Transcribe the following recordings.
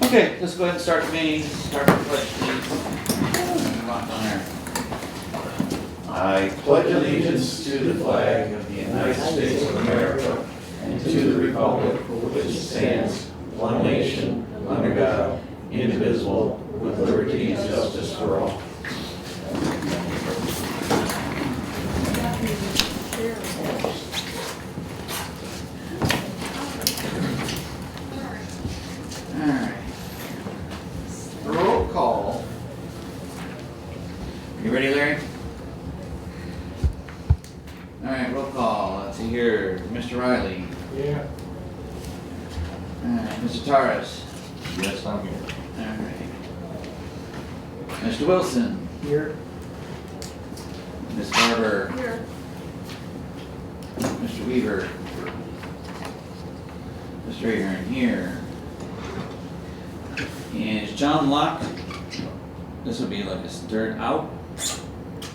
Okay, let's go ahead and start the meeting. Start the pledge, please. Come on there. I pledge allegiance to the flag of the United States of America and to the republic for which it stands, one nation, under God, indivisible, with liberty and justice for all. Alright. Roll call. You ready, Larry? Alright, roll call. Let's see here. Mr. Riley. Yeah. Alright, Mr. Torres. Yes, I'm here. Alright. Mr. Wilson. Here. Ms. Barber. Here. Mr. Weaver. Mr. Ahern here. And is John locked? This would be like his third out.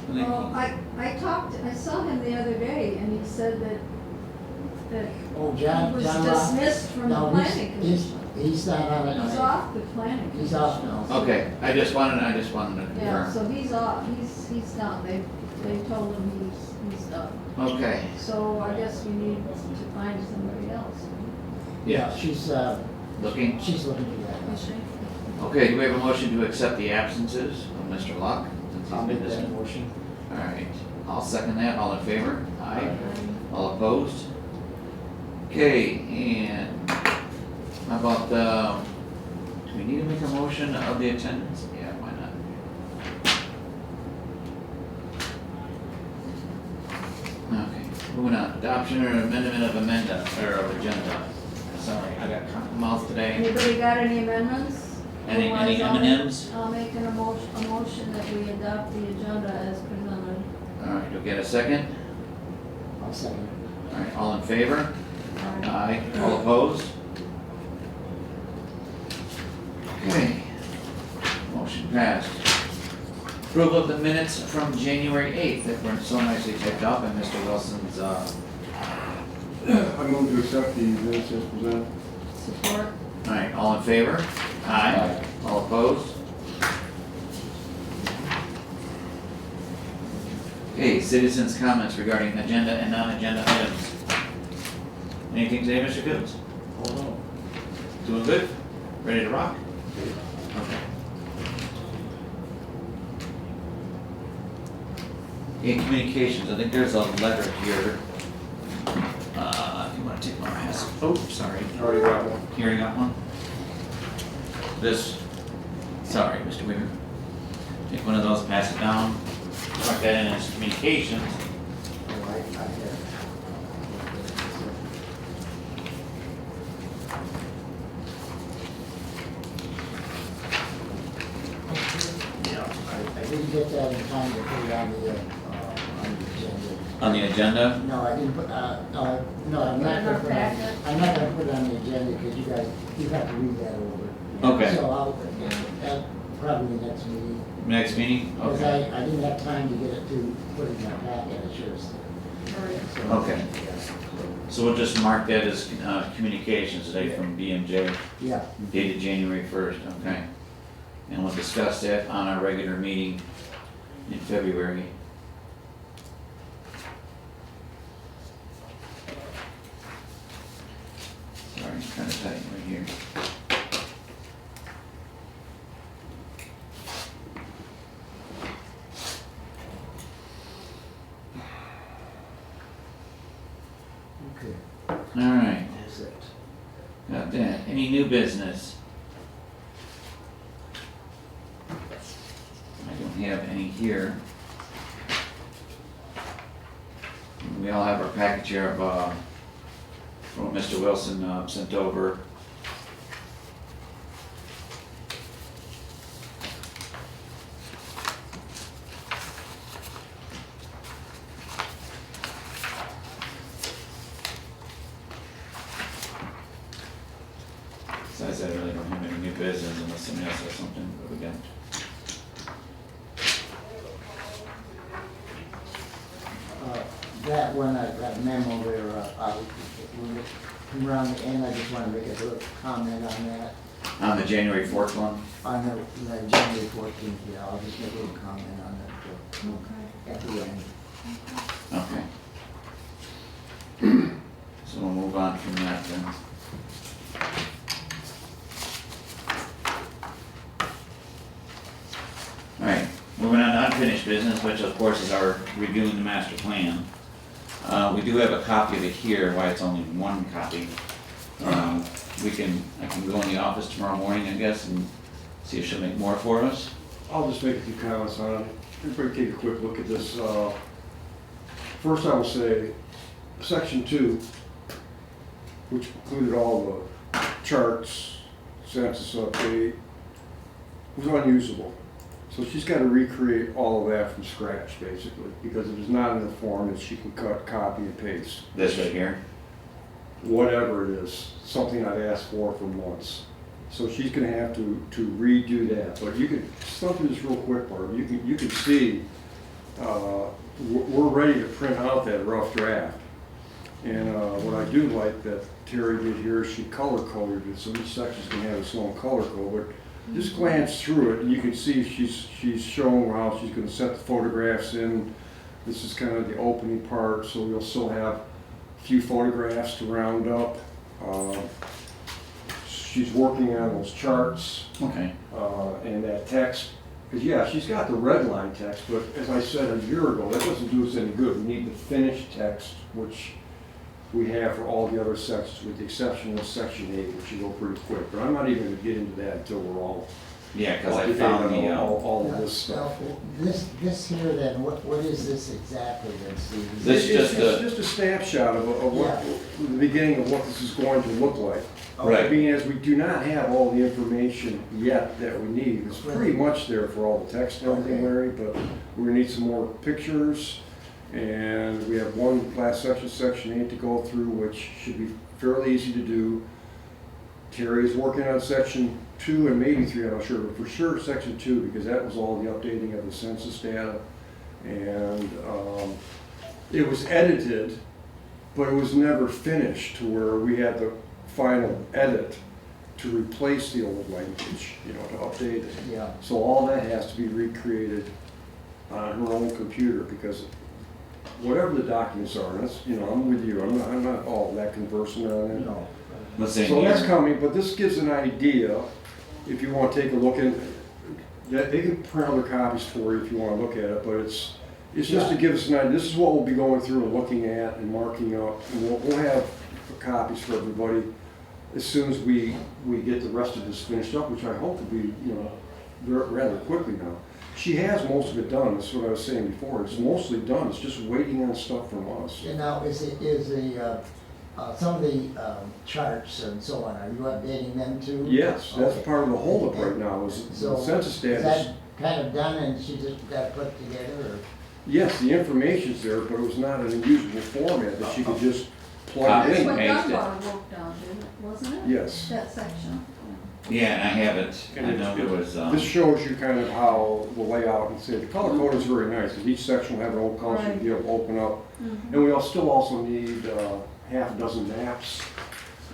Well, I saw him the other day and he said that Oh, he John was Locke? dismissed from the No, planning commission. he's not on it. He's off the planning commission. He's off now. Okay, I just wanted to Yeah, confirm. so he's off, he's done, they told him he's done. Okay, So I guess we need to find somebody else. Yeah, she's looking. looking for that. Is she? Okay, do we have a motion to accept the absences of Mr. Locke? since he's I'll been make that dismissed? motion. Alright, I'll second that. All in favor? Aye. All opposed? Okay, and how about do we need to make a motion of the attendance? Yeah, why not? Okay, moving on. Adoption or amendment of agenda. Sorry, I got cotton mouth today. Anybody got any amendments? Any Otherwise, M&Ms? I'll make a motion that we adopt the agenda as presented. Alright, you'll get a second? I'll second. Alright, all in favor? Aye. All opposed? Okay. Motion passed. Approval of the minutes from January 8th that were so nicely typed up in Mr. Wilson's, I move to accept the minutes as presented. Support. alright, all in favor? Aye. All opposed? Okay, citizens' comments regarding agenda and non-agenda items. Anything today, Mr. Fields? Hold on. Doing good? Ready to rock? Okay. In communications, I think there's a letter here. If you wanna take my pass, oh, sorry. Already got one. Here, you got one? This, sorry, Mr. Weaver. Take one of those, pass it down, mark that in as communications. Oh, I have. I didn't get that in time to put it on the agenda. On the agenda? No, I didn't put, no, I'm Put it in our not gonna put it on, packet. I'm not gonna put it on the agenda because you guys, you have to read that over. Okay. So I'll, probably the next meeting. Next meeting? Because Okay. I didn't have time to get it to put it in my packet, I should have. Okay. So we'll just mark that as communications today from BMJ, Yeah, dated January 1st, okay? And we'll discuss that on our regular meeting in February. Sorry, I'm trying to tighten right here. okay, Alright, that's it. got that. Any new business? I don't have any here. We all have our package here of, from Mr. Wilson, sent over. Besides, I really don't have any new business unless somebody else has something, but we got. That one, that memo where, when we come around the end, I just wanna make a little comment on that. On the January 4th one? On the January 14th, yeah, I'll just make a little comment on that Okay. at the end. Okay. So we'll move on from that then. Alright, moving on to unfinished business, which of course is our reviewing the master plan. We do have a copy of it here, why it's only one copy. I can go in the office tomorrow morning, I guess, and see if she'll make more for us. I'll just make a few comments on it. Everybody take a quick look at this. First, I will say, section 2, which included all the charts, census update, was unusable. So she's got to recreate all of that from scratch, basically, because it is not in the form that she can cut, copy, and paste. This right here. Whatever it is, something I've asked for months. So she's gonna have to redo that, but you can, step through this real quick, Barb, you can see, we're ready to print out that rough draft. And what I do like that Terry did here, she color-coded it, so each section's gonna have its own color code, but just glance through it, and you can see she's showing how she's gonna set the photographs in. This is kind of the opening part, so you'll still have a few photographs to round up. She's working on those charts Okay. and that text. Because yeah, she's got the red line text, but as I said a year ago, that doesn't do us any good. We need the finished text, which we have for all the other sections, with the exception of section 8, which will go pretty quick. But I'm not even going to get into that until we're all Yeah, because up I to date found on the, all of this stuff. This here then, what is this exactly then, Steve? This It's just just a snapshot of what, the beginning of what this is going to look like. Right. Being as we do not have all the information yet that we need, it's pretty much there for all the text and everything, Larry, but we're gonna need some more pictures. And we have one class section, section 8 to go through, which should be fairly easy to do. Terry is working on section 2 and maybe 3, I'm not sure, but for sure section 2, because that was all the updating of the census data. And it was edited, but it was never finished to where we had the final edit to replace the old language, you know, to update it. Yeah. So all that has to be recreated on her own computer, because whatever the documents are, and that's, you know, I'm with you, I'm not all that conversant on it. No. let's say So that's here. coming, but this gives an idea, if you want to take a look at, they can print other copies for you if you want to look at it, but it's just to give us an idea. This is what we'll be going through and looking at and marking up, and we'll have copies for everybody as soon as we get the rest of this finished up, which I hope will be, you know, rather quickly now. She has most of it done, that's what I was saying before, it's mostly done, it's just waiting on stuff from us. And now, is some of the charts and so on, are you updating them too? Yes, that's Okay. part of the holdup right now, is So, the census is status. that kind of done and she just got put together, or? Yes, the information's there, but it was not in a usable format that she could just plug Copy. it That's in. what Paste it. Dunbar worked on, didn't it, wasn't it? Yes. That section. Yeah, and I have it. I know it was, This shows you kind of how the layout, and say, the color code is very nice, because each section will have an old color, so you'll be able to open up. Mhm. And we still also need half a dozen maps.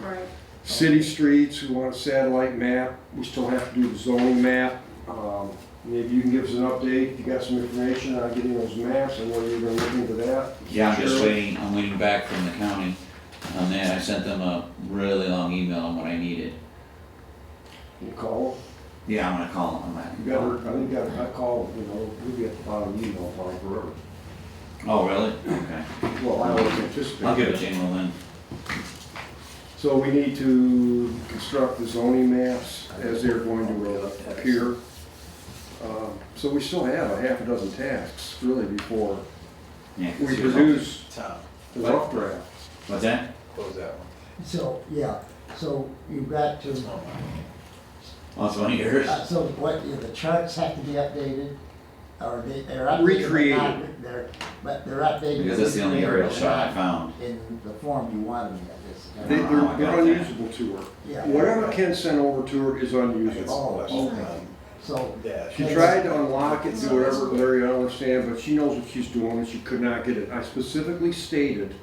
Right. City streets, we want a satellite map, we still have to do the zoning map. Maybe you can give us an update, if you got some information on getting those maps, and whether you're gonna look into that. yeah, I'm just Sure. I'm waiting back from the county on that. I sent them a really long email on what I needed. You call, Yeah, I'm gonna call them back. you got her, I think you got, I called, you know, we'll be at the bottom of the email probably forever. Oh, really? Okay. Well, I always anticipate. I'll give it to you then. So we need to construct the zoning maps as they're going to appear. So we still have a half a dozen tasks really before Yeah. 'cause we you're- produce Tom, the rough draft. What's that? close that one. So, yeah, so you've got to, Oh, it's one of yours? so what, the charts have to be updated, or they're updated? Recreated. But they're updated. Because that's the only aerial shot I found. In the form you want them in, They're this. I got that. unusable to her. Yeah. Whatever Ken sent over to her is unusable. Oh, okay. So, Yeah. She tried to unlock it, do whatever, Larry, I don't understand, but she knows what she's doing and she could not get it. I specifically stated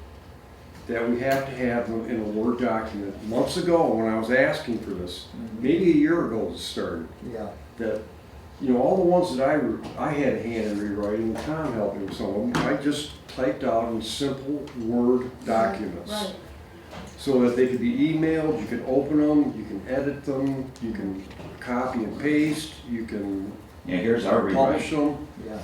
that we have to have them in a Word document. Months ago, when I was asking for this, maybe a year ago it started, Yeah, that, you know, all the ones that I had a hand in rewriting, Tom helped me with some of them, I just typed out in simple Word documents. Right. So that they could be emailed, you can open them, you can edit them, you can copy and paste, you can Yeah, here's our publish rewrite. them. yeah.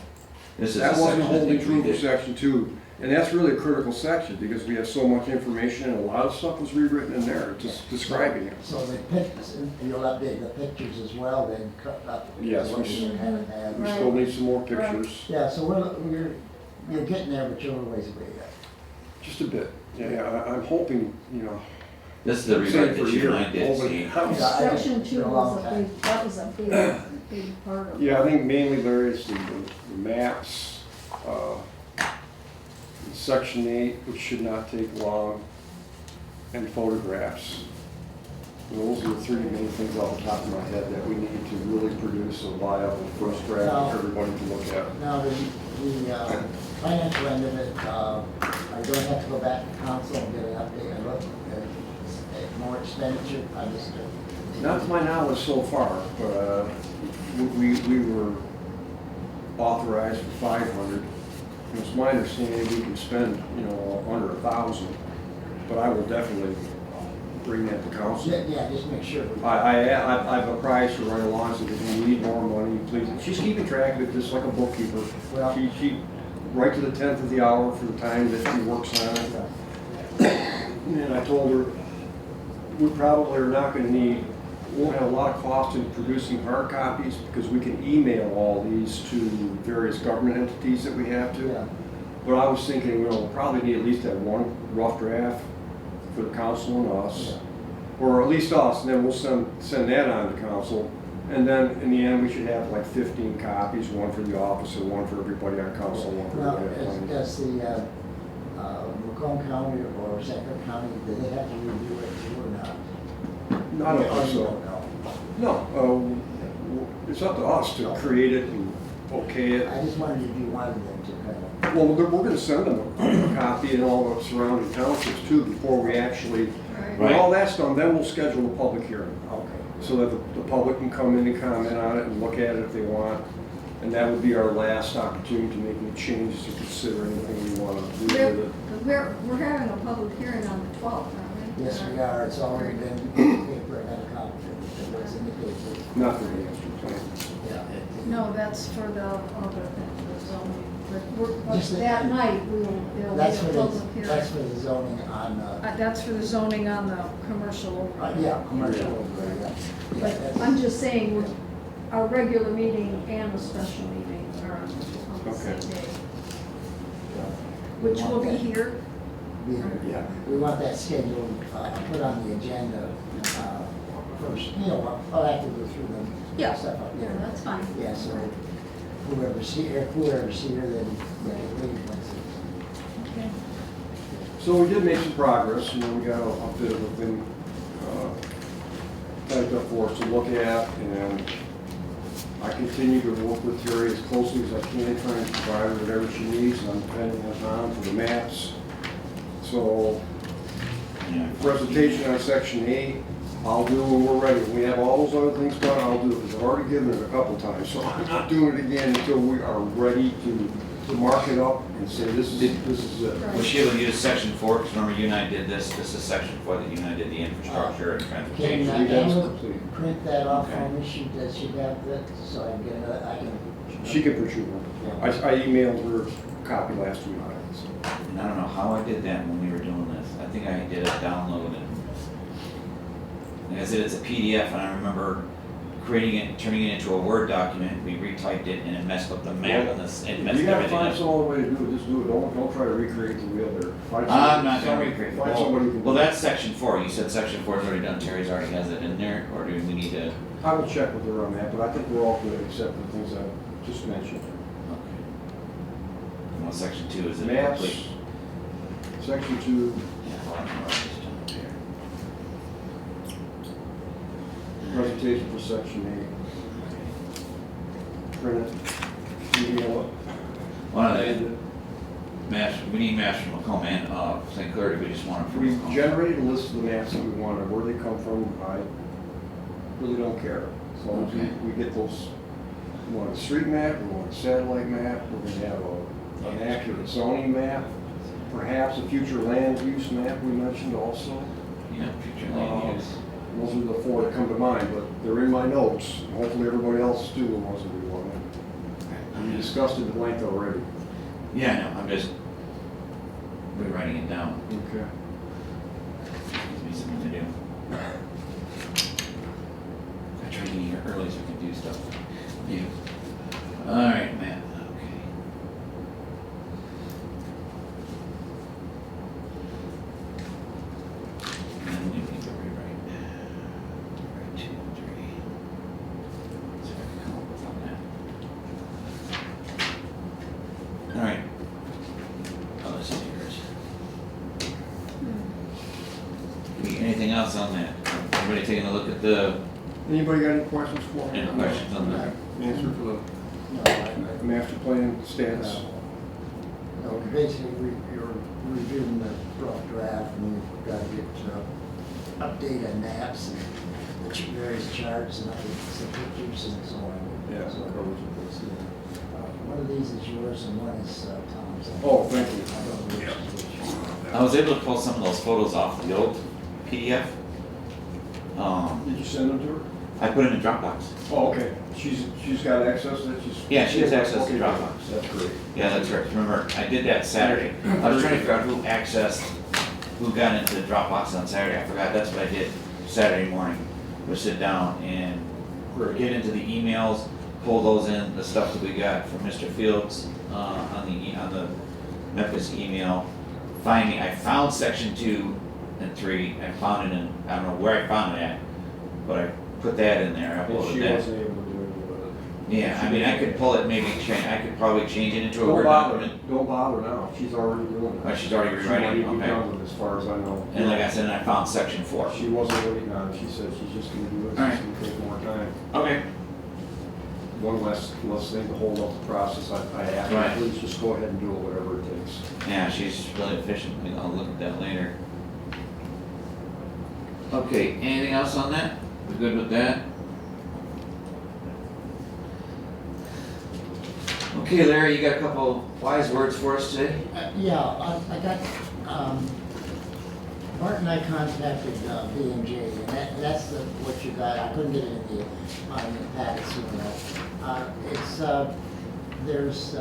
This is That the wasn't section I holding think we true for did. section 2. And that's really a critical section because we have so much information and a lot of stuff was rewritten in there, just describing it. So the pictures, you'll update the pictures as well, then cut up. Yes, what we- you haven't had. We still need some more pictures, Yeah, so you're getting there, but you're a ways away yet. just a bit. Yeah, I'm hoping, you know. This is the I'm saying rewrite for that a you year, and I did, over- Steve. Yeah, I know, Section 2 for a long was a time. big, that was a big part of it. Yeah, I think mainly there is the maps, section 8, which should not take long, and photographs. Those are the 3 main things off the top of my head that we need to really produce a viable first draft for everybody to look at. Now, the financial end of it, are you going to have to go back to council and get an update and look at more expenditure? I just, Not to my knowledge so far, but we were authorized for 500. It's my understanding we can spend, you know, under 1,000, but I will definitely bring that to council. yeah, just make sure. I've apprised her right along, so if you need more money, please. She's keeping track of it just like a bookkeeper. Well- She right to the 10th of the hour for the time that she works on it. And I told her, we probably are not gonna need, won't have a lot of cost in producing hard copies because we can email all these to various government entities that we have Yeah. to. But I was thinking, you know, we'll probably need at least that one rough draft for the council and us. Or at least us, and then we'll send that on to council. And then in the end, we should have like 15 copies, one for the office and one for everybody on council, one for Now, everybody on planning. does the Macomb County or Sanford County, do they have to review it too or not? No, I don't Or think you so. don't know? No, it's up to us to create it and okay it. I just wondered if you wanted them to kind of. Well, we're gonna send them a copy and all the surrounding townships too before we actually, when all that's done, then we'll schedule a public hearing. Okay. So that the public can come in and comment on it and look at it if they want. And that would be our last opportunity to make any changes or consider anything we want to do with it. We're having a public hearing on the 12th, aren't we? Yes, we are. It's already been in the paper and had a copy of it was in the paper. Not for the master plan. Yeah. No, that's for the other thing, the zoning. But Just the- that night, there'll be a That's for public the, hearing. that's for the zoning on, That's for the zoning on the commercial overlay. yeah, commercial overlay, yeah. But Yeah, that's- I'm just saying, our regular meeting and a special meeting are on the same Okay. day, yeah. which We will want be that- here. Yeah, we want that scheduled, put on the agenda, first, you know, I'll have to go through Yeah. the stuff up Yeah, there. that's fine. Yeah, so whoever's here, then, leave once Okay. So we did make some progress, you know, we got a bit of a thing typed up for us to look at, and I continue to work with Terry as closely as I can, trying to provide her whatever she needs, and I'm depending on Tom for the maps. So, Yeah. presentation on section 8, I'll do when we're ready. When we have all those other things done, I'll do it, because I've already given it a couple times, so I'm not doing it again until we are ready to mark it up and say, this is it. Right. Was she able to use section 4? Because remember you and I did this is section 4 that you and I did the infrastructure and Can transportation. That's Anna complete. print that off for Okay. me? Does she have that, so I can get it, I can. She can pursue one. I emailed her a copy last week. So. And I don't know how I did that when we were doing this. I think I did a download and like I said, it's a PDF and I remember creating it, turning it into a Word document. We retyped it and it messed up the map and this, it messed You gotta everything find up. some other way to do it, just do it, don't try to recreate the wheel there. Find I'm not somebody- gonna recreate. Find somebody who can. Well, that's section 4. You said section 4 is already done. Terry's already has it in there, or do we need to? I will check with her on that, but I think we're all good except the things I just mentioned. Okay. Well, section 2 is it Maps, complete? section 2, Yeah, well, I can write this down here. presentation for section 8, print it, email it. One of the, we need maps from Macomb and, St. Clair, we just want them from We Macomb. generated a list of the maps that we wanted, where they come from, I really don't care. As long as Okay. we get those, we want a street map, we want a satellite map, we're gonna have an accurate zoning map, perhaps a future land use map we mentioned also. Yeah, future land use. Those are the four that come to mind, but they're in my notes. Hopefully everybody else is too, the ones that we wanted. We discussed it at length already. Yeah, I know, I'm just rewriting it down. Okay. Gives me something to do. I try to get here early so we can do stuff. Yeah. Alright, Matt, okay. And we need to rewrite. Rewrite 2 and 3. See if I can come up with on that. Alright. Oh, this is yours. Anything else on that? Everybody taking a look at the, Anybody got any questions for me? any questions on that? Answer for No, the master plan status? No, basically, you're reviewing the rough draft, and you've got to get updated maps and the various charts and some pictures and so on. Yeah. So it goes with this. One of these is yours and one is Tom's. Oh, thank you. I don't know which is which. I was able to pull some of those photos off the old PDF. Did you send them to her? I put them in Dropbox. Oh, okay. She's got access to that? She's- Yeah, she has access to Okay, Dropbox. That's great. Yeah, that's right. Remember, I did that Saturday. I was trying to figure out who got into Dropbox on Saturday. I forgot. That's what I did Saturday morning. Was sit down and get into the emails, pull those in, the stuff that we got from Mr. Fields on the Memphis email. I found section 2 and 3. I found it in, I don't know where I found it at, but I put that in there. I And uploaded she that. wasn't able to do anything with it. Yeah, I mean, I could pull it, maybe change. I could probably change it into a Don't Word bother, document. don't bother now. She's already doing it. Oh, she's already She rewriting it, might be okay. done with it as far as I know. And like I said, I found section 4. She wasn't waiting on it. She said she's just gonna do it. All right. It's gonna take more time. Okay. One less thing to hold up the process. I asked her, Right. please just go ahead and do it, whatever it takes. Yeah, she's really efficient. I'll look at that later. Okay, anything else on that? We good with that? Okay, Larry, you got a couple wise words for us today? Yeah, I got, Bart and I contacted B&J, and that's what you got. I couldn't get it in the packet soon enough. There's,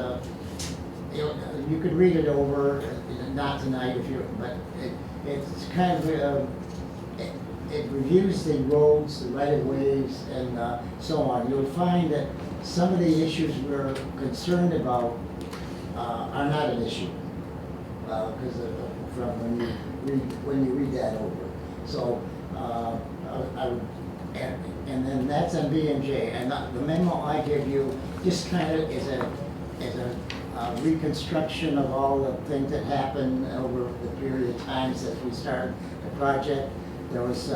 you could read it over, not tonight if you're, but it's kind of, it reviews the roads, the right-of-ways, and so on. You'll find that some of the issues we're concerned about are not an issue, because from when you read that over. So I would, and then that's on B&J. And the memo I give you just kind of is a reconstruction of all the things that happened over the period of time since we started the project. There was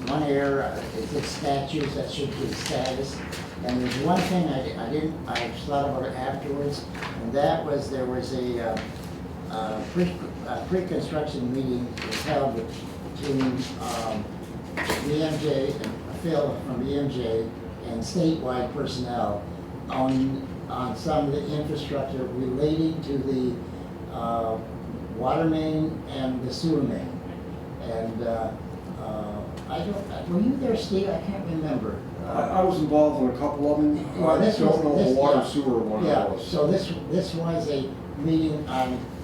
one error, it's statutes that should be status. And there's one thing I thought about it afterwards, and that was there was a pre-construction meeting was held between BMJ and Phil from BMJ and statewide personnel on some of the infrastructure relating to the water main and the sewer main. And were you there, Steve? I can't remember. I was involved in a couple of them. Well, I this don't know was- the this- water yeah. sewer one Yeah, was. so this was a meeting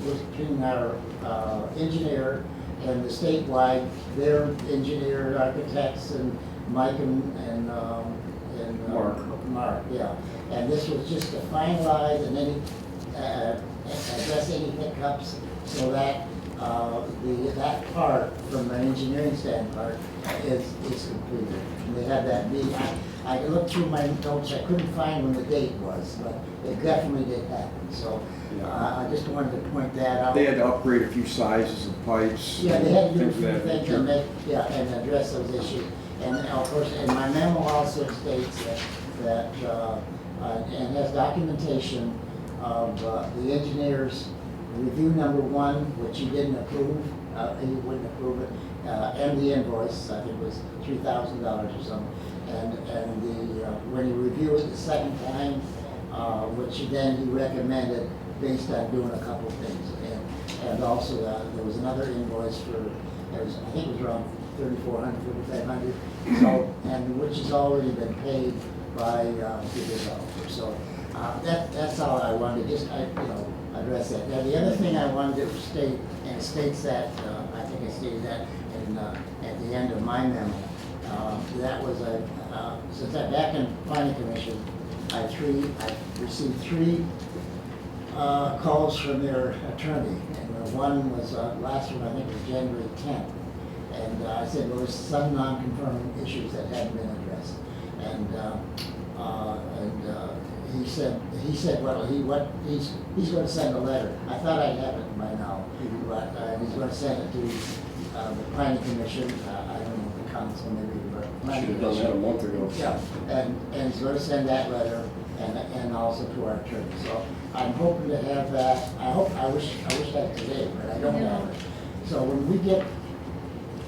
between our engineer and the statewide, their engineer, architects, and Mike and Mark, yeah. And this was just to finalize and then address any hiccups so that that part, from an engineering standpoint, is completed. And they had that meeting. I looked through my notes, I couldn't find when the date was, but it definitely did happen. So I just wanted to point that out. They had to upgrade a few sizes of pipes. Yeah, they had to do a things of few that things nature. and address those issues. And of course, and my memo also states that and has documentation of the engineers review number one, which you didn't approve, you wouldn't approve it, and the invoice, I think it was $3,000 or something. And when you review it the second time, which then he recommended based on doing a couple things. And also, there was another invoice for, I think it was around $3,400, $4,500, so, and which has already been paid by the developer. So that's all I wanted to just, address that. Now, the other thing I wanted to state, and it states that, I think I stated that at the end of my memo, that was since I'm back in planning commission, I received three calls from their attorney, and one was, last one I think was January 10th. And I said, well, there's some non-conforming issues that hadn't been addressed. And he said, well, he's going to send a letter. I thought I'd have it by now, but he's going to send it to the planning commission. I don't know, the council maybe, but planning Should have done that a commission. month ago. Yeah, and he's going to send that letter and also to our attorney. So I'm hoping to have that. I wish I had today, but I don't have it. So when we get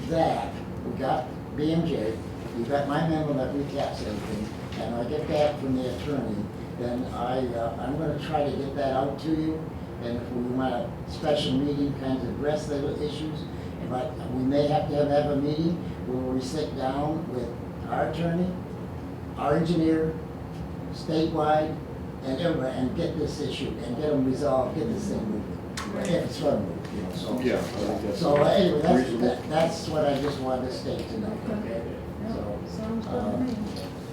that, we got BMJ, we got my memo that recaps everything, and I get that from the attorney, then I'm gonna try to get that out to you, and if we want a special meeting, kind of address the issues, but we may have to have a meeting where we sit down with our attorney, our engineer, statewide, and everybody, and get this issue, and get them resolved, get this thing moving, if it's gonna move, so. Yeah, I think that's So anyway, reasonable. that's what I just wanted to state tonight, okay? Yeah, So, sounds good to me.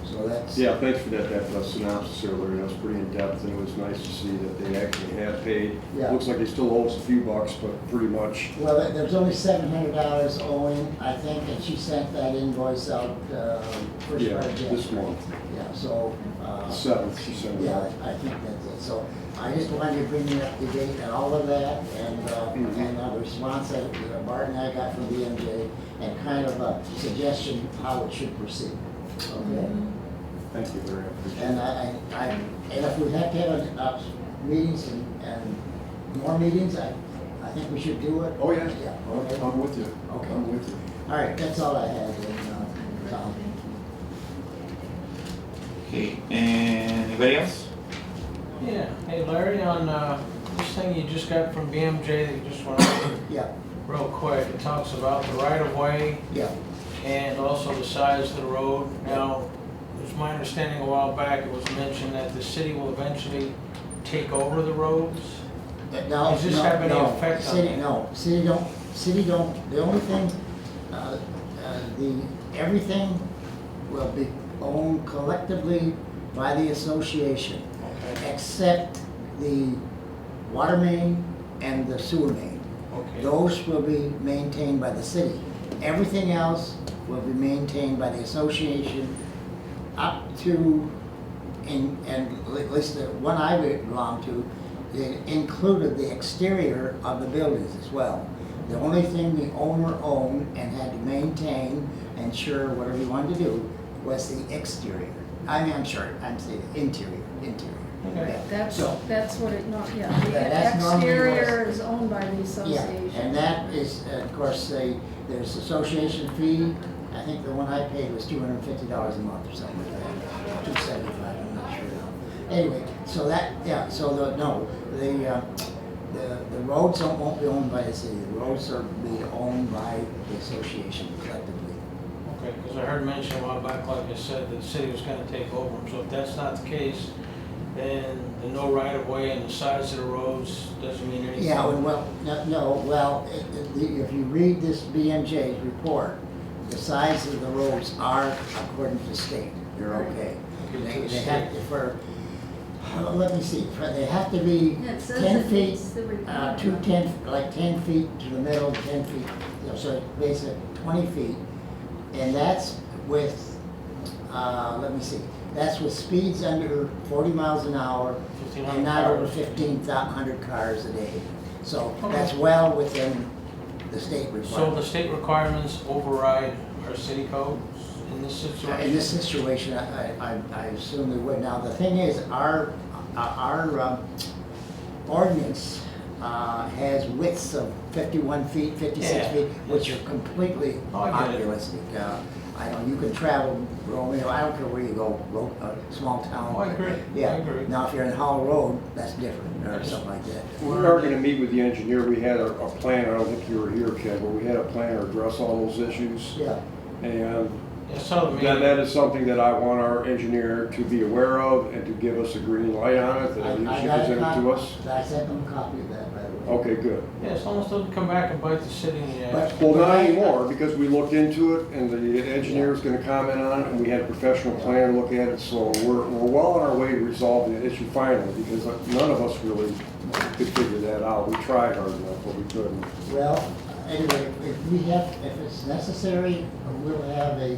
So that's. Yeah, thanks for that synopsis earlier, that was pretty in-depth, and it was nice to see that they actually have paid. Yeah. Looks like they still owe us a few bucks, but pretty much, Well, there's only $700 owing, I think, and she sent that invoice out, first yeah, part of January. this month, Yeah, so. the 7th, she sent it Yeah, out. I think that's it. So I just wanted to bring you up to date on all of that and the response that Bart and I got from BMJ and kind of a suggestion how it should proceed. Okay? Thank you, Larry, I appreciate it. And if we have to have meetings and more meetings, I think we should do it. Oh, yeah. Yeah, okay. I'm with you. Okay. I'm with you. All right, that's all I had, Tom. Okay, anybody else? Yeah, hey Larry, on this thing you just got from BMJ that you just went over Yeah, real quick, it talks about the right of way yeah. and also the size of the road. Now, it was my understanding a while back, it was mentioned that the city will eventually take over the roads. No, Does this no, have any no. effect on City, that? No, city don't, the only thing, everything will be owned collectively by the association, Okay, except the water main and the sewer main. okay, Those will be maintained by the city. Everything else will be maintained by the association up to, and at least the one I belong to, it included the exterior of the buildings as well. The only thing the owner owned and had to maintain, ensure whatever he wanted to do, was the exterior. I'm saying interior. Okay. Yeah. So, That's what it, not, yeah, That's the normally exterior what- is owned by the yeah, association. and that is, of course, there's association fee. I think the one I paid was $250 a month or something like that, $275, I'm not sure now. Anyway, so that, yeah, so the roads won't be owned by the city. The roads are be owned by the association collectively. okay, because I heard mention a while back, like I said, that the city was gonna take over them, so if that's not the case, then the no right of way and the size of the roads doesn't mean anything. Yeah, if you read this BMJ's report, the size of the roads are according to state. They're okay. Okay, They have to, let me see, they have to be Yeah, it says 10 it feet, meets the requirement. 10 feet to the middle, 10 feet, so basically 20 feet. And that's with, let me see, that's with speeds under 40 miles an hour 1,500 and not over cars. 1,500 cars a day. So Okay. that's well within the state So the requirement. state requirements override our city codes in this In situation? this situation, I assume they would. Now, the thing is, our ordinance has widths of 51 feet, 56 Yeah. feet, which are completely Oh, I get it. unrealistic. I know you can travel, Romeo, I don't care where you go, small town. Oh, I agree. Yeah. I agree. Now, if you're in Hall Road, that's different, or something like that. We are gonna meet with the engineer, we had a plan, I don't think you were here, Ken, but we had a plan to address all those issues. Yeah. And Yeah, so the that meeting, is something that I want our engineer to be aware of and to give us a green light on it, that he I should got a present it to copy, us. I sent them a copy of that, by the way. Okay, good. yeah, as long as it doesn't come back and bite the city in the ass. Well, not anymore, because we looked into it, and the engineer's gonna comment on it, and we had a professional planner look at it, so we're well on our way to resolving the issue finally, because none of us really could figure that out. We tried hard enough, but we couldn't. Well, anyway, if it's necessary, we'll have a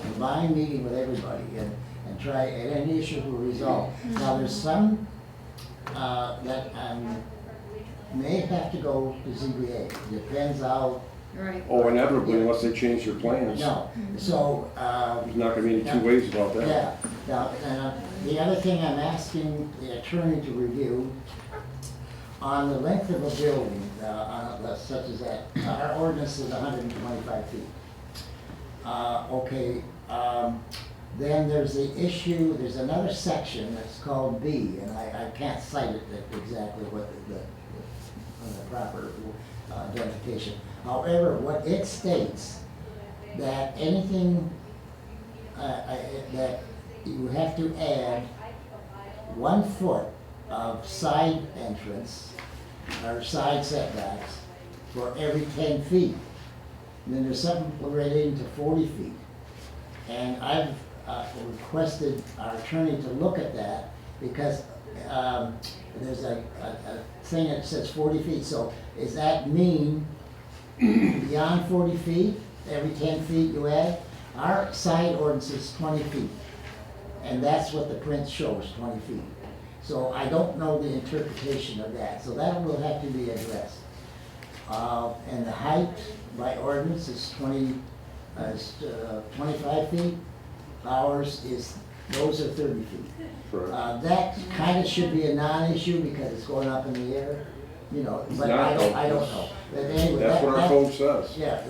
combined meeting with everybody and try, and any issue will resolve. Now, there's some that may have to go to ZBA, depends how, Right. Oh, inevitably, unless they change their plans. no, so, There's not gonna be any two ways about that. yeah. Now, the other thing I'm asking the attorney to review, on the length of a building, such as that, our ordinance is 125 feet. Okay, then there's the issue, there's another section that's called B, and I can't cite it exactly what the proper identification. However, what it states, that anything, that you have to add 1 foot of side entrance or side setbacks for every 10 feet. And then there's something relating to 40 feet. And I've requested our attorney to look at that because there's a thing that says 40 feet. So does that mean beyond 40 feet, every 10 feet you add? Our side ordinance is 20 feet. And that's what the print shows, 20 feet. So I don't know the interpretation of that. So that will have to be addressed. And the height by ordinance is 25 feet. Ours is, those are 30 feet. Correct. That kind of should be a non-issue because it's going up in the air, you know, It's but not, though. I don't know. But anyway, That's what our code says. yeah,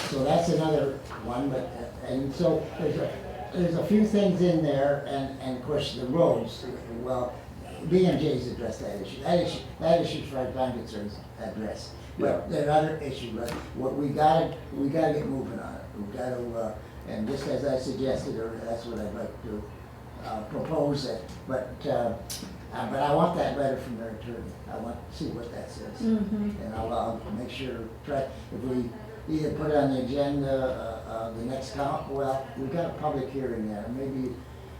so that's another one, but, and so there's a few things in there, and of course the roads, well, BMJ's addressed that issue. That issue, as far as I'm concerned, is addressed. But there are other issues, but what we gotta get moving on it. We gotta, and just as I suggested, or that's what I'd like to propose it. But I want that letter from their attorney. I want to see what that says. Mhm. And I'll make sure, if we either put it on the agenda, the next well, we've got a public hearing there. Maybe,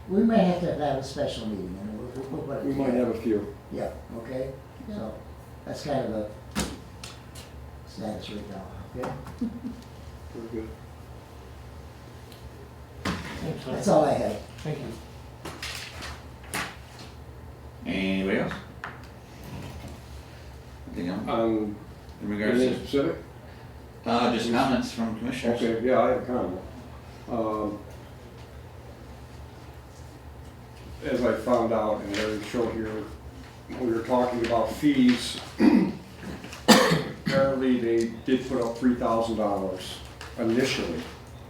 we may have to have a special meeting, and we'll put it. We might have a few. Yeah, okay? Yeah. So, that's kind of the status right now, okay? Very good. That's all I have. Thank you. Anybody else? Anything else in regards Anything to, specific? just comments from commissioners? Okay, yeah, I have a comment. As I found out, and I showed here, we were talking about fees. Apparently, they did put up $3,000 initially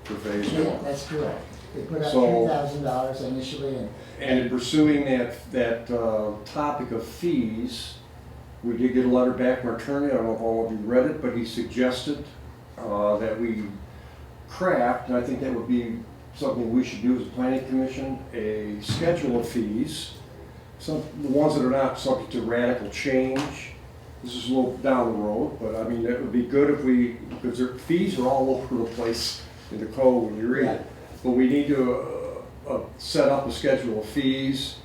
for phase Yeah, one. that's correct. They put up So- $3,000 initially, and And in pursuing that topic of fees, we did get a letter back from our attorney. I don't know if all of you read it, but he suggested that we craft, and I think that would be something we should do as a planning commission, a schedule of fees. The ones that are not subject to radical change. This is a little down the road, but I mean, it would be good if because their fees are all over the place in the code when you read it. But we need to set up a schedule of fees.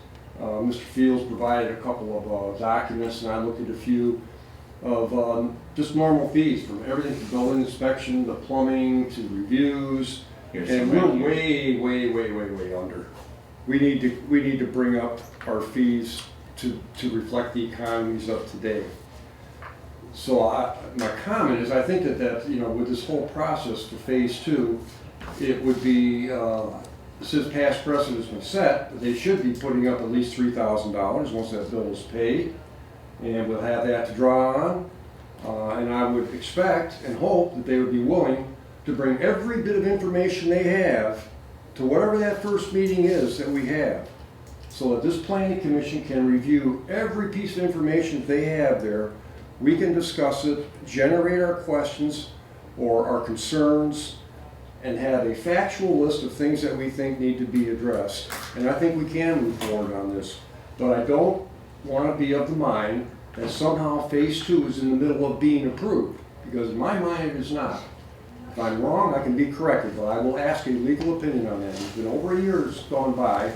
Mr. Fields provided a couple of documents, and I looked at a few of just normal fees, from everything from building inspection, to plumbing, to reviews. Here's And some we're right here. way under. We need to bring up our fees to reflect the economies of today. So my comment is, I think that with this whole process for phase two, it would be, since past precedent has been set, they should be putting up at least $3,000 once that bill is paid. and we'll have that to draw on. And I would expect and hope that they would be willing to bring every bit of information they have to whatever that first meeting is that we have, so that this planning commission can review every piece of information they have there. We can discuss it, generate our questions or our concerns, and have a factual list of things that we think need to be addressed. And I think we can move forward on this. But I don't want to be of the mind that somehow phase 2 is in the middle of being approved, because in my mind it is not. If I'm wrong, I can be corrected, but I will ask a legal opinion on that. It's been over a year that's gone by,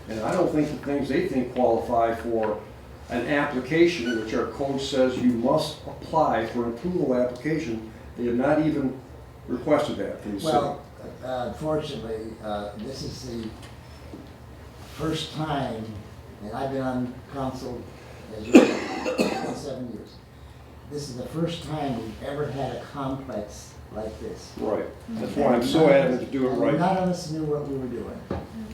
and I don't think the things they think qualify for an application, which our code says you must apply for an approval application. They have not even requested that from the city. Well, unfortunately, this is the first time, and I've been on council, as you know, 7 years. This is the first time we've ever had a complex like this. Right. That's why I'm so adamant to do it right. None of us knew what we were doing.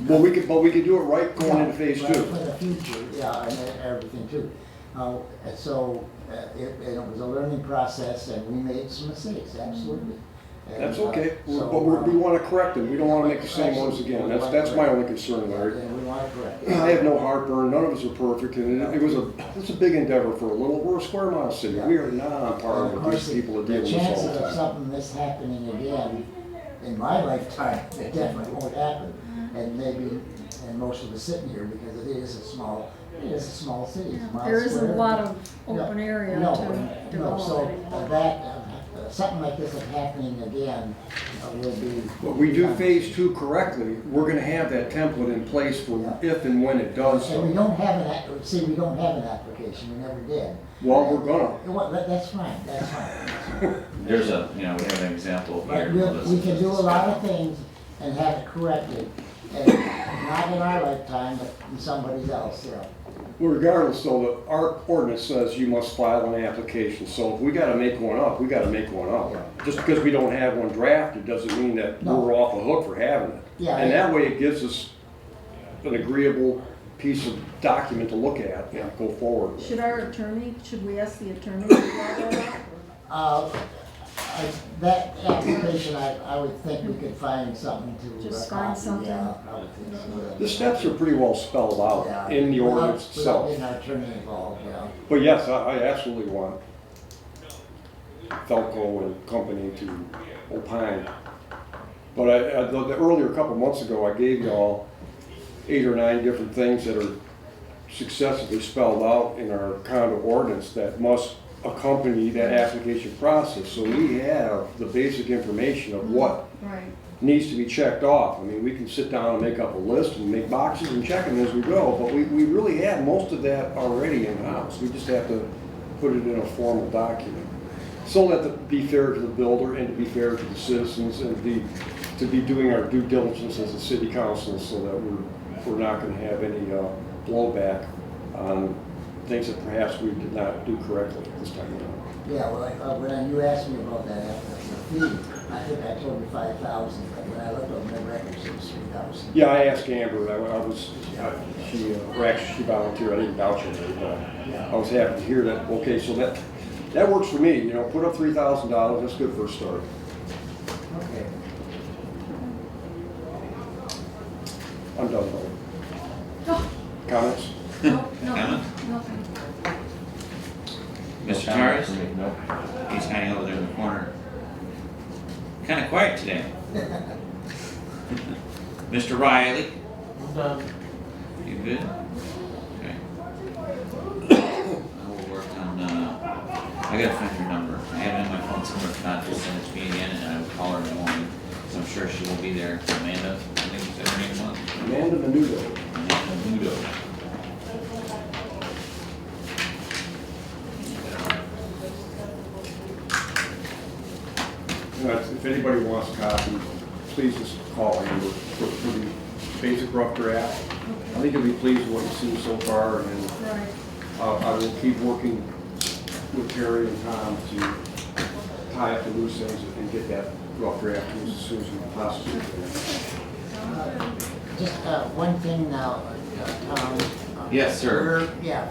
But we could do it right going into phase 2. Right, for the future, yeah, and everything too. It was a learning process, and we made some mistakes, absolutely. And, That's okay, so, but we want to correct them. We don't want to make the same ones again. That's my only concern, Larry. And we want to correct. I have no heartburn, none of us are perfect, and it's a big endeavor for we're a square mile city. We are not on par And of with course, these people that deal the with this all chances the of time. something this happening again in my lifetime, it definitely won't happen. And maybe, and most of us sitting here, because it is a small city. It's miles There isn't a square. lot of open area No, to no, develop so anymore. something like this is happening again will be. But we do phase 2 correctly, we're going to have that template in place for if and when it does. And we don't have we don't have an application, we never did. Well, we're gonna. Well, that's fine, that's fine. There's we have an example here. But we can do a lot of things and have it corrected, and not in our lifetime, but in somebody else, you know. Well, regardless, though, our ordinance says you must file an application, so if we gotta make one up, we gotta make one up. Just because we don't have one drafted doesn't mean that No. we're off the hook for having it. Yeah, And yeah. that way it gives us an agreeable piece of document to look at and go forward with. Should we ask the attorney to draw that up? That application, I would think we could find something to. Just find something? Yeah, I would think so. The steps are pretty well spelled out Yeah. in the ordinance Without itself. getting our attorney involved, yeah. But yes, I absolutely want Felco and company to opine. But the earlier, a couple months ago, I gave y'all 8 or 9 different things that are successfully spelled out in our condo ordinance that must accompany that application process. So we have the basic information of what Right. needs to be checked off. I mean, we can sit down and make up a list and make boxes and check them as we go, but we really have most of that already in-house. We just have to put it in a formal document. So that to be fair to the builder and to be fair to the citizens and to be doing our due diligence as a city council, so that we're not gonna have any blowback on things that perhaps we did not do correctly this time around. Yeah, well, when you asked me about that, the fee, I think I told you 5,000, but when I looked over the records, it was 3,000. Yeah, I asked Amber, she volunteered, I didn't vouch for her, but I was happy to hear that. Okay, so that works for me, you know, put up $3,000, that's good for a start. Okay. I'm done, though. Oh, Comments? no, Comment? nothing. Mr. Torres? He's hiding over there in the corner. Kind of quiet today. Mr. Riley? I'm done. You good? Okay. I will work on, I gotta find your number. I have it on my phone somewhere, if not, just send it to me again, and I will call her in the morning, because I'm sure she will be there. Amanda, I think you said her name was? Amanda Menudo. Amanda Mudo. You know, if anybody wants a copy, please just call Amber for the basic rough draft. I think you'll be pleased with what you've seen so far, and Right. I will keep working with Terry and Tom to tie up the loose ends and get that rough draft to us as soon as we possibly can. Just one thing now, Tom. Yes, sir. Yeah,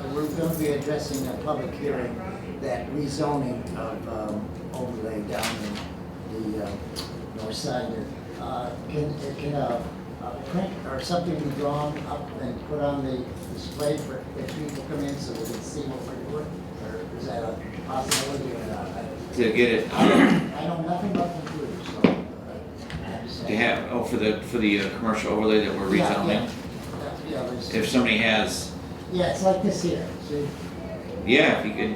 we're gonna be addressing a public hearing, that rezoning of overlay down in the north side there. Can a print or something be drawn up and put on the display for, if people come in so we can see what we're doing? Or is that a possibility or not? To get it, I know nothing about computers, so I just. to have, for the commercial overlay that we're Yeah, rezoning, yeah, there's. if somebody has, Yeah, it's like this here, see? yeah, if you can,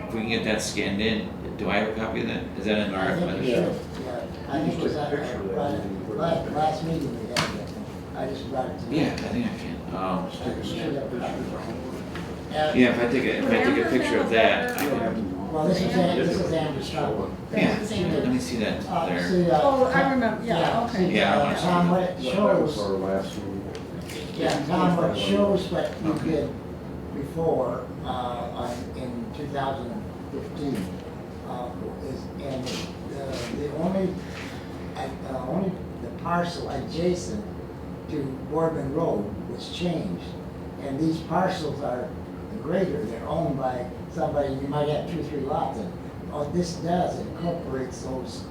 if we can get that scanned in, do I have a copy of that? Is that in our I think you recommendation? should, yeah. I think it was at, last meeting we had, I just brought it to you. Yeah, I think I can. You should have a copy. Yeah, if I take a picture of that, I can, Well, this is Amber's copy. yeah, let me see that there. See, Oh, I remember, yeah, okay. see, Yeah, I wanna see Tom, what it That was shows, our last meeting. yeah, Tom, what it shows what you did before, in 2015, is, and the only the parcel adjacent to Boardman Road was changed. And these parcels are greater, they're owned by somebody, you might have 2 or 3 lots. And what this does, it incorporates those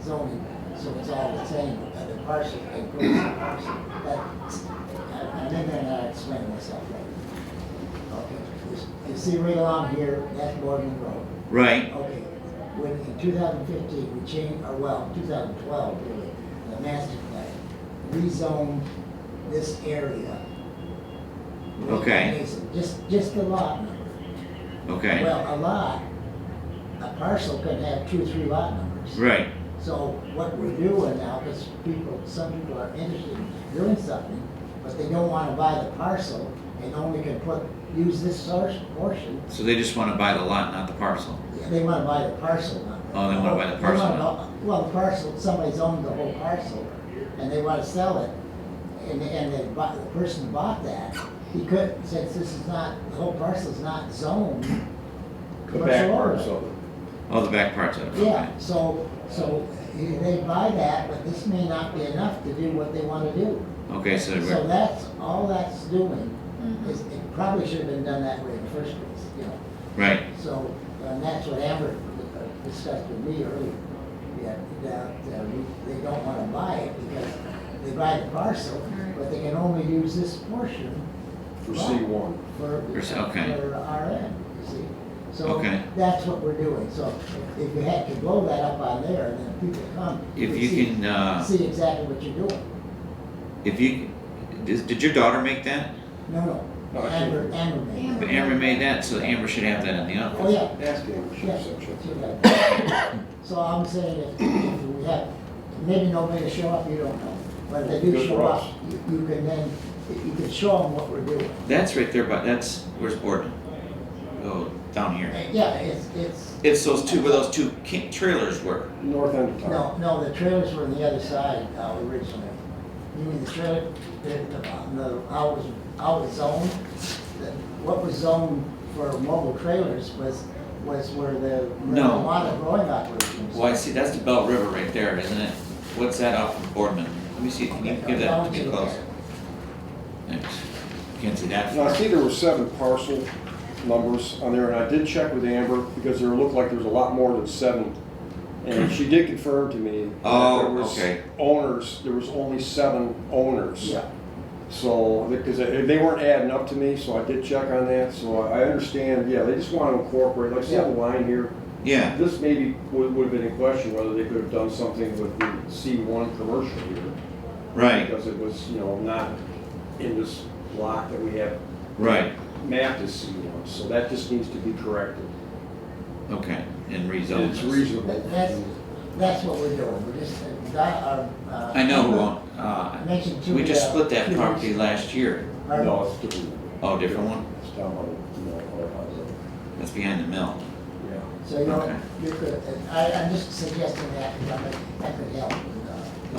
zoning, so it's all the same, the parcel includes the parcel. I think I'm not explaining myself right. Okay, you see right along here, that's Boardman Road. Right, Okay, when in 2015, we changed, or well, 2012 really, the master plan rezoned this area. Okay. Just the lot number. okay, Well, a parcel can have 2 or 3 lot numbers. right, So what we're doing now, because some people are interested in doing something, but they don't want to buy the parcel and only can use this source portion. so they just wanna buy the lot, not the parcel. They want to buy the parcel now. Oh, they wanna buy the parcel now. Well, the parcel, somebody's owned the whole parcel, and they want to sell it, and the person who bought that, he could, since this is not, the whole parcel's not zoned. The back commercial parts overlay. of it. Oh, the back parts of it, okay. Yeah, so they buy that, but this may not be enough to do what they want to do. Okay, so So we're, that's, all that's doing, is, it probably should have been done that way in the first place, you know. right, So, and that's what Amber discussed with me earlier, yeah, that they don't want to buy it because they buy the parcel, but they can only use this portion For C1. for okay. RN, you see? So Okay. that's what we're doing. So if you had to blow that up on there, and then people come, if would you see, can, see exactly what you're doing. if you, did your daughter make that? No, No, I can't. Amber made it. Amber made that, so Amber should have that in the office. Oh, yeah. Ask him, she Yeah, said she- she had. So I'm saying if we have, maybe nobody will show up, you don't know. But if they do Good show for up, us. you can then, you can show them what we're doing. That's right there, but that's, where's Boardman? Oh, down here. Yeah, it's, It's those two, where those two trailers were. North end of town. no, the trailers were on the other side originally. You mean the trailer, how it was zoned? What was zoned for mobile trailers was where the No. marijuana growing operations. Well, I see, that's the Bell River right there, isn't it? What's that off of Boardman? Let me see, can you give that to me close? Thanks. Can't see that Now, I far. see there were 7 parcel numbers on there, and I did check with Amber, because there looked like there was a lot more than 7. And she did confirm to me that Oh, there was okay. owners, there was only 7 owners. Yeah. So, because they weren't adding up to me, so I did check on that, so I understand, yeah, they just want to incorporate, like, see the line here? Yeah, This maybe would have been in question, whether they could have done something with the C1 commercial here. right, Because it was, not in this block that we have right, mapped as C1, so that just needs to be corrected. okay, and rezone. It's this. reasonable. That's what we're doing, we're just, I know, I mentioned to we you, just split that few property weeks- last year. Pardon? No, it's different. Oh, different one? It's down on the, That's behind the mill. yeah. So, Okay. you could, I'm just suggesting that, that could help.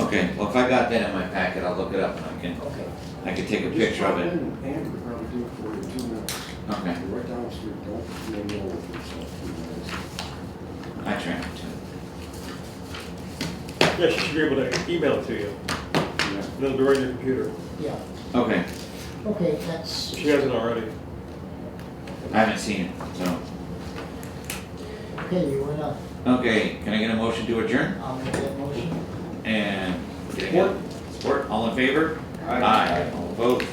Okay, well, if I got that in my packet, I'll look it up and Okay. I can take a picture of it. Andrew could probably do it for you in 2 minutes. Okay, You're right down the street, don't know with yourself 2 minutes. I try not to. Yes, you should be able to email it to you. Yeah. It'll be right on your computer. Yeah. Okay, Okay, that's. She hasn't already. I haven't seen it, so. Okay, you wanna, Okay, can I get a motion to adjourn? I'll make that motion. And, support, all in favor? Aye. All opposed?